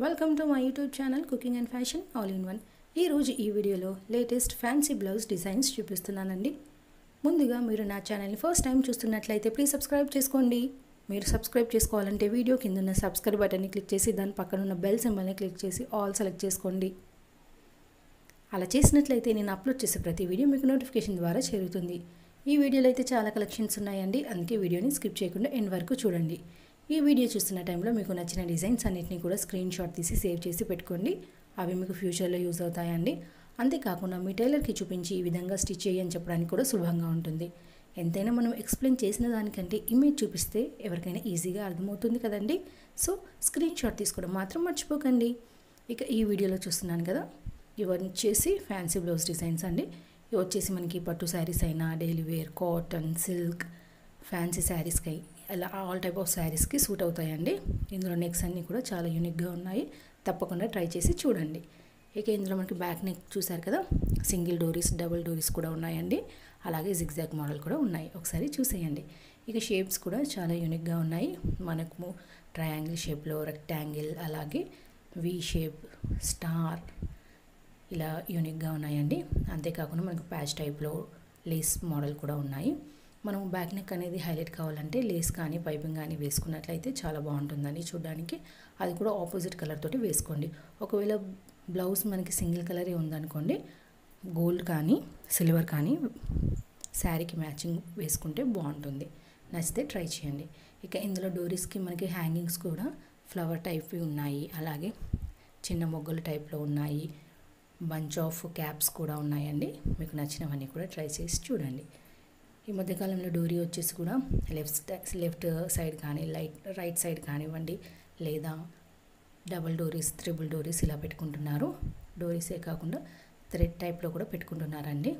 Welcome to my YouTube channel cooking and fashion all in one. ఈరోజు ఈ వీడియోలో latest fancy blouse designs చూపిస్తున్నానండి. ముందుగా మీరు నా ఛానల్ని ఫస్ట్ టైం చూస్తున్నట్లయితే ప్లీజ్ సబ్స్క్రైబ్ చేసుకోండి. మీరు సబ్స్క్రైబ్ చేసుకోవాలంటే వీడియో కింద ఉన్న సబ్స్క్రైబ్ బటన్ని క్లిక్ చేసి దాని పక్కన ఉన్న బెల్ సింబల్ని క్లిక్ చేసి ఆల్ సెలెక్ట్ చేసుకోండి. అలా చేసినట్లయితే నేను అప్లోడ్ చేసే ప్రతి వీడియో మీకు నోటిఫికేషన్ ద్వారా చేరుతుంది. ఈ వీడియోలో అయితే చాలా కలెక్షన్స్ ఉన్నాయండి, అందుకే వీడియోని స్కిప్ చేయకుండా ఎండ్ వరకు చూడండి. ఈ వీడియో చూస్తున్న టైంలో మీకు నచ్చిన డిజైన్స్ అన్నిటిని కూడా స్క్రీన్ షాట్ తీసి సేవ్ చేసి పెట్టుకోండి. అవి మీకు ఫ్యూచర్లో యూజ్ అవుతాయండి. అంతేకాకుండా మీ టైలర్కి చూపించి ఈ విధంగా స్టిచ్ చేయని చెప్పడానికి కూడా సులభంగా ఉంటుంది. ఎంతైనా మనం ఎక్స్ప్లెయిన్ చేసిన దానికంటే ఇమేజ్ చూపిస్తే ఎవరికైనా ఈజీగా అర్థమవుతుంది కదండి. సో స్క్రీన్ షాట్ తీసుకోవడం మాత్రం మర్చిపోకండి. ఇక ఈ వీడియోలో చూస్తున్నాను కదా, ఇవన్నీ వచ్చేసి ఫ్యాన్సీ బ్లౌజ్ డిజైన్స్ అండి. ఇవి వచ్చేసి మనకి పట్టు శారీస్ అయినా daily wear, cotton, silk, fancy శారీస్కి అలా ఆల్ టైప్ ఆఫ్ శారీస్కి సూట్ అవుతాయండి. ఇందులో నెక్స్ అన్నీ కూడా చాలా యూనిక్గా ఉన్నాయి, తప్పకుండా ట్రై చేసి చూడండి. ఇక ఇందులో మనకి బ్యాక్ నెక్ చూసారు కదా, సింగిల్ డోరీస్, డబుల్ డోరీస్ కూడా ఉన్నాయండి. అలాగే జిగ్జాగ్ మోడల్ కూడా ఉన్నాయి, ఒకసారి చూసేయండి. ఇక షేప్స్ కూడా చాలా యూనిక్గా ఉన్నాయి. మనకు ట్రయాంగిల్ షేప్లో, రెక్టాంగిల్, అలాగే వి షేప్, స్టార్ ఇలా యూనిక్గా ఉన్నాయండి. అంతేకాకుండా మనకు ప్యాచ్ టైప్లో లేస్ మోడల్ కూడా ఉన్నాయి. మనం బ్యాక్ నెక్ అనేది హైలైట్ కావాలంటే లేస్ కానీ పైపింగ్ కానీ వేసుకున్నట్లయితే చాలా బాగుంటుందని చూడడానికి. అది కూడా ఆపోజిట్ కలర్ తోటి వేసుకోండి. ఒకవేళ బ్లౌజ్ మనకి సింగిల్ కలరే ఉందనుకోండి, గోల్డ్ కానీ సిల్వర్ కానీ శారీకి మ్యాచింగ్ వేసుకుంటే బాగుంటుంది. నచ్చితే ట్రై చేయండి. ఇక ఇందులో డోరీస్కి మనకి హ్యాంగింగ్స్ కూడా ఫ్లవర్ టైప్వి ఉన్నాయి, అలాగే చిన్న మొగ్గలు టైప్లో ఉన్నాయి, బంచ్ ఆఫ్ క్యాప్స్ కూడా ఉన్నాయండి. మీకు నచ్చినవన్నీ కూడా ట్రై చేసి చూడండి. ఈ మధ్యకాలంలో డోరీ వచ్చేసి కూడా లెఫ్ట్ సైడ్ కానీ రైట్ సైడ్ కానివ్వండి, లేదా డబుల్ డోరీస్, త్రిబుల్ డోరీస్ ఇలా పెట్టుకుంటున్నారు. డోరీసే కాకుండా థ్రెడ్ టైప్లో కూడా పెట్టుకుంటున్నారండి.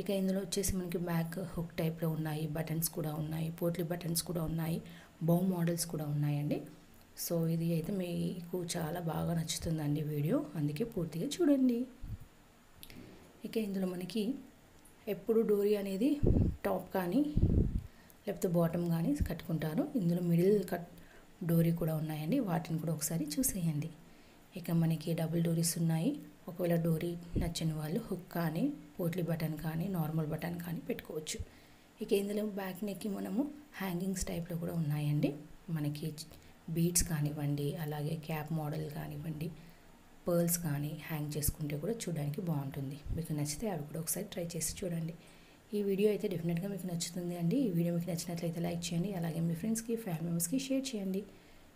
ఇక ఇందులో వచ్చేసి మనకి బ్యాక్ హుక్ టైప్లో ఉన్నాయి, బటన్స్ కూడా ఉన్నాయి, పోట్లీ బటన్స్ కూడా ఉన్నాయి, బౌ మోడల్స్ కూడా ఉన్నాయండి. సో ఇది అయితే మీకు చాలా బాగా నచ్చుతుందండి వీడియో, అందుకే పూర్తిగా చూడండి. ఇక ఇందులో మనకి ఎప్పుడు డోరీ అనేది టాప్ కానీ లేకపోతే బాటమ్ కానీ కట్టుకుంటారు. ఇందులో మిడిల్ కట్ డోరీ కూడా ఉన్నాయండి, వాటిని కూడా ఒకసారి చూసేయండి. ఇక మనకి డబుల్ డోరీస్ ఉన్నాయి. ఒకవేళ డోరీ నచ్చిన వాళ్ళు హుక్ కానీ, పోట్లీ బటన్ కానీ, నార్మల్ బటన్ కానీ పెట్టుకోవచ్చు. ఇక ఇందులో బ్యాక్ నెక్కి మనము హ్యాంగింగ్స్ టైప్లో కూడా ఉన్నాయండి. మనకి బీడ్స్ కానివ్వండి, అలాగే క్యాప్ మోడల్ కానివ్వండి, పర్ల్స్ కానీ హ్యాంగ్ చేసుకుంటే కూడా చూడడానికి బాగుంటుంది. మీకు నచ్చితే అవి కూడా ఒకసారి ట్రై చేసి చూడండి. ఈ వీడియో అయితే డెఫినెట్గా మీకు నచ్చుతుంది అండి. ఈ వీడియో మీకు నచ్చినట్లయితే లైక్ చేయండి, అలాగే మీ ఫ్రెండ్స్కి, ఫ్యామిలీ మెంబర్స్కి షేర్ చేయండి.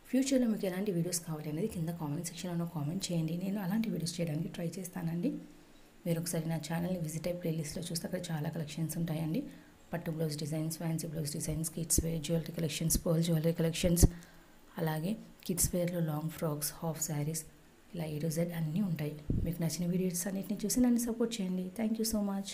ఫ్యూచర్లో మీకు ఎలాంటి వీడియోస్ కావాలి అనేది కింద కామెంట్ సెక్షన్లో కామెంట్ చేయండి. నేను అలాంటి వీడియోస్ చేయడానికి ట్రై చేస్తానండి. మీరు ఒకసారి నా ఛానల్ని విజిట్ అయ్యి ప్లేలిస్ట్లో చూస్తే అక్కడ చాలా కలెక్షన్స్ ఉంటాయండి. పట్టు blouse designs, fancy blouse designs, kids wear jewellery collections, pearl jewellery collections, అలాగే కిడ్స్ వేర్లో లాంగ్ ఫ్రాక్స్, హాఫ్ శారీస్, ఇలా A to Z అన్నీ ఉంటాయి. మీకు నచ్చిన వీడియోస్ అన్నిటిని చూసి నన్ను సపోర్ట్ చేయండి. Thank you so much.